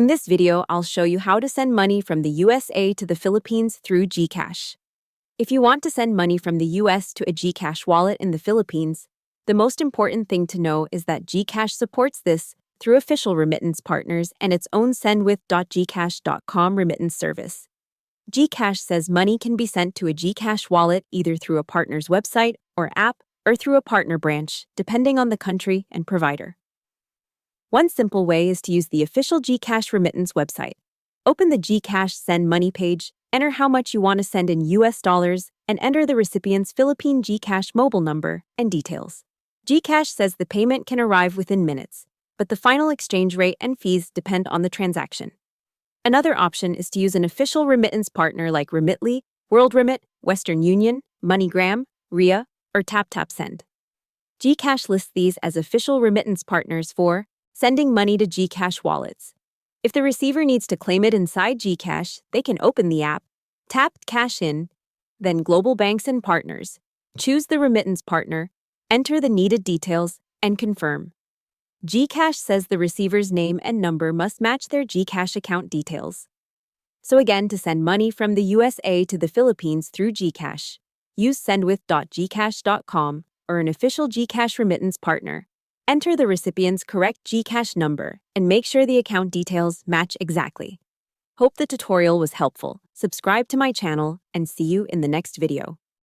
In this video, I'll show you how to send money from the USA to the Philippines through GCash. If you want to send money from the US to a GCash wallet in the Philippines, the most important thing to know is that GCash supports this through official remittance partners and its own sendwith.gcash.com remittance service. GCash says money can be sent to a GCash wallet either through a partner's website or app or through a partner branch, depending on the country and provider. One simple way is to use the official GCash remittance website. Open the GCash Send Money page, enter how much you want to send in US dollars, and enter the recipient's Philippine GCash mobile number and details. GCash says the payment can arrive within minutes, but the final exchange rate and fees depend on the transaction. Another option is to use an official remittance partner like Remitly, WorldRemit, Western Union, MoneyGram, RIA, or TapTapSend. GCash lists these as official remittance partners for sending money to GCash wallets. If the receiver needs to claim it inside GCash, they can open the app, tap Cash In, then Global Banks and Partners, choose the remittance partner, enter the needed details, and confirm. GCash says the receiver's name and number must match their GCash account details. So again, to send money from the USA to the Philippines through GCash, use sendwith.gcash.com or an official GCash remittance partner. Enter the recipient's correct GCash number and make sure the account details match exactly. Hope the tutorial was helpful. Subscribe to my channel and see you in the next video.